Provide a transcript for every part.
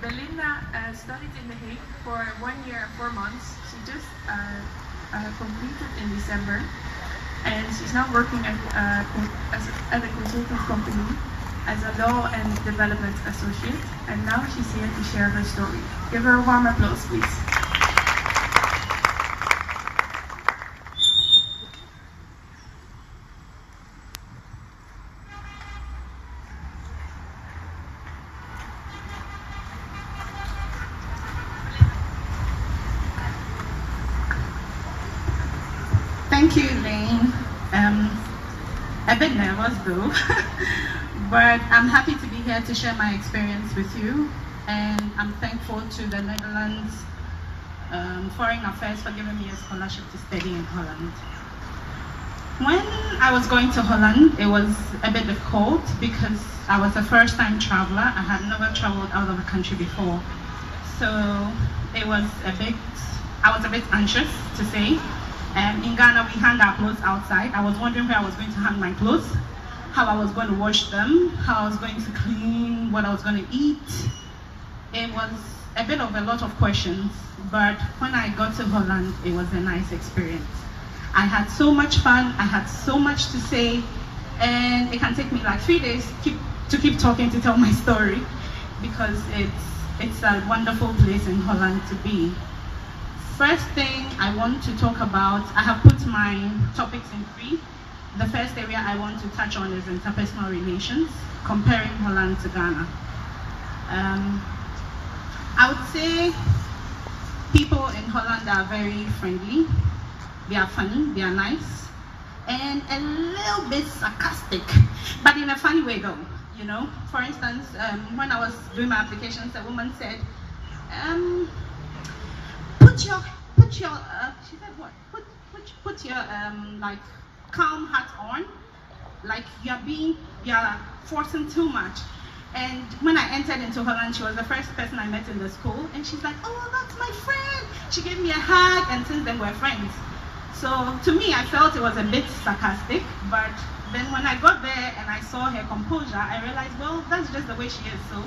Belinda studied in The Hague for 1 year and 4 months. She just completed in December, and she's now working at a consultant company as a law and development associate, and now she's here to share her story. Give her a warm applause, please. Thank you, Elaine. A bit nervous though, but I'm happy to be here to share my experience with you, and I'm thankful to the Netherlands Foreign Affairs for giving me a scholarship to study in Holland. When I was going to Holland, it was a bit difficult because I was a first-time traveler. I had never traveled out of the country before, so it was I was a bit anxious to say. In Ghana, we hang our clothes outside. I was wondering where I was going to hang my clothes, how I was going to wash them, how I was going to clean, what I was going to eat. It was a bit of a lot of questions, but when I got to Holland, it was a nice experience. I had so much fun, I had so much to say, and it can take me like 3 days to keep talking to tell my story, because it's a wonderful place in Holland to be. First thing I want to talk about, I have put my topics in 3. The first area I want to touch on is interpersonal relations, comparing Holland to Ghana. I would say people in Holland are very friendly, they are funny, they are nice, and a little bit sarcastic, but in a funny way though, you know. For instance, when I was doing my applications, a woman said, put your like calm hat on, like you're forcing too much. And when I entered into Holland, she was the first person I met in the school, and she's like, oh, that's my friend. She gave me a hug, and since then we're friends. So to me, I felt it was a bit sarcastic, but then when I got there and I saw her composure, I realized, well, that's just the way she is, so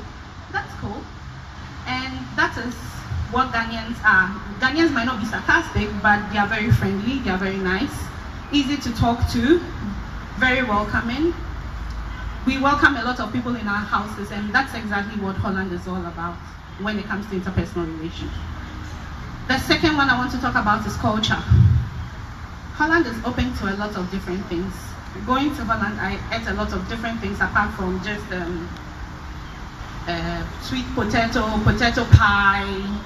that's cool. And that is what Ghanaians are. Ghanaians might not be sarcastic, but they are very friendly, they are very nice, easy to talk to, very welcoming. We welcome a lot of people in our houses, and that's exactly what Holland is all about when it comes to interpersonal relations. The second one I want to talk about is culture. Holland is open to a lot of different things. Going to Holland, I ate a lot of different things apart from just sweet potato pie,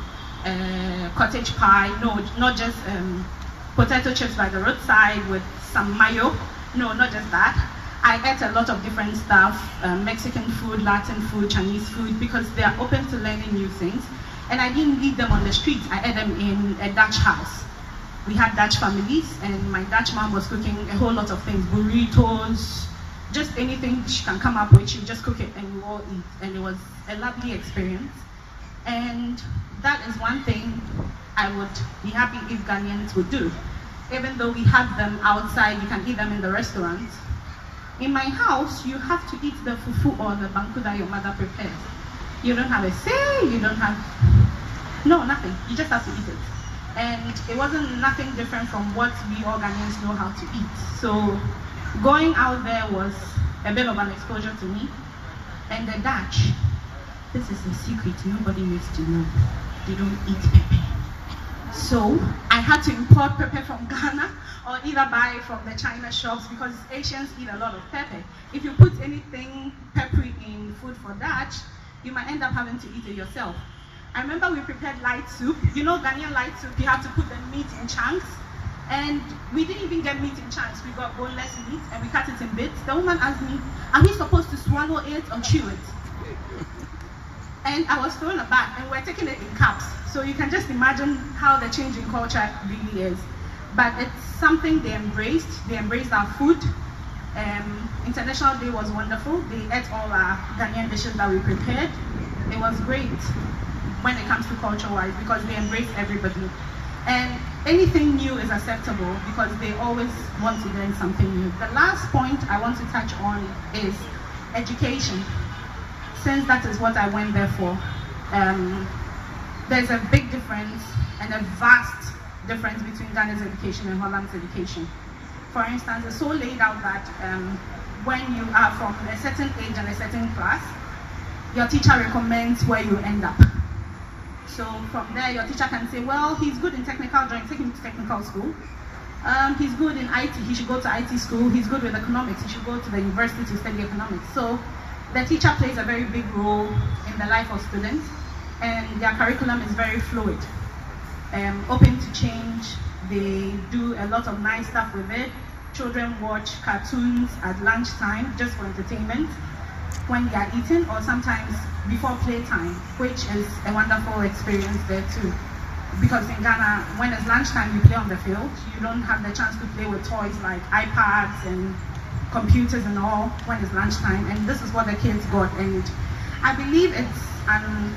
cottage pie. No, not just potato chips by the roadside with some mayo. No, not just that. I ate a lot of different stuff, Mexican food, Latin food, Chinese food, because they are open to learning new things. And I didn't eat them on the streets, I ate them in a Dutch house. We had Dutch families, and my Dutch mom was cooking a whole lot of things, burritos, just anything she can come up with, she would just cook it and we all eat. And it was a lovely experience. And that is one thing I would be happy if Ghanaians would do. Even though we have them outside, you can eat them in the restaurants. In my house, you have to eat the fufu or the banku that your mother prepares. You don't have a say, you don't have, no, nothing. You just have to eat it. And it wasn't nothing different from what we all Ghanaians know how to eat. So going out there was a bit of an exposure to me. And the Dutch, this is a secret, nobody needs to know. They don't eat pepper. So I had to import pepper from Ghana or either buy from the China shops, because Asians eat a lot of pepper. If you put anything peppery in food for Dutch, you might end up having to eat it yourself. I remember we prepared light soup. You know Ghanaian light soup, you have to put the meat in chunks. And we didn't even get meat in chunks. We got boneless meat and we cut it in bits. The woman asked me, are we supposed to swallow it or chew it? And I was thrown aback, and we're taking it in cups. So you can just imagine how the change in culture really is. But it's something they embraced. They embraced our food. International Day was wonderful. They ate all our Ghanaian dishes that we prepared. It was great when it comes to culture-wise, because they embrace everybody. And anything new is acceptable because they always want to learn something new. The last point I want to touch on is education, since that is what I went there for. there's a big difference and a vast difference between Ghana's education and Holland's education. For instance, it's so laid out that when you are from a certain age and a certain class, your teacher recommends where you end up. So from there, your teacher can say, well, he's good in technical drawing, take him to technical school. He's good in IT, he should go to IT school. He's good with economics, he should go to the university to study economics. So the teacher plays a very big role in the life of students, and their curriculum is very fluid, open to change. They do a lot of nice stuff with it. Children watch cartoons at lunchtime just for entertainment when they are eating, or sometimes before playtime, which is a wonderful experience there too. Because in Ghana, when it's lunchtime, you play on the field. You don't have the chance to play with toys like iPads and computers and all when it's lunchtime, and this is what the kids got. And I believe it's an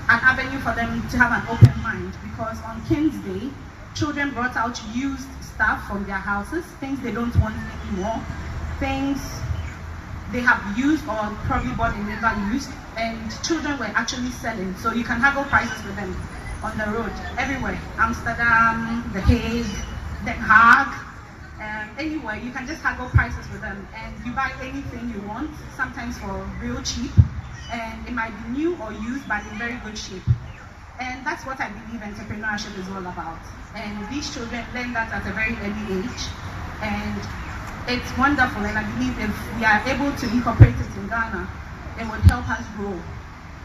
avenue for them to have an open mind, because on King's Day, children brought out used stuff from their houses, things they don't want anymore, things they have used or probably bought and never used, and children were actually selling. So you can haggle prices with them on the road, everywhere. Amsterdam, The Hague, Den Haag, anywhere, you can just haggle prices with them, and you buy anything you want, sometimes for real cheap, and it might be new or used, but in very good shape. And that's what I believe entrepreneurship is all about. And these children learn that at a very early age, and it's wonderful. And I believe if we are able to incorporate it in Ghana, it would help us grow.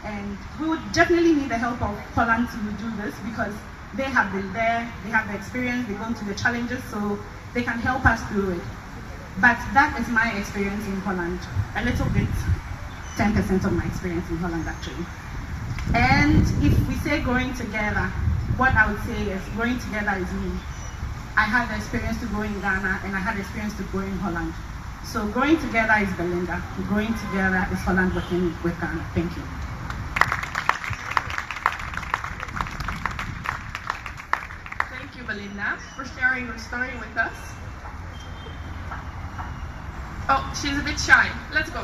And we would definitely need the help of Holland to do this, because they have been there, they have the experience, they've gone through the challenges, so they can help us through it. But that is my experience in Holland. A little bit, 10% of my experience in Holland actually. And if we say growing together, what I would say is growing together is me. I had the experience to grow in Ghana, and I had the experience to grow in Holland. So growing together is Belinda. Growing together is Holland working with Ghana. Thank you. Thank you, Belinda, for sharing your story with us. Oh, she's a bit shy. Let's go.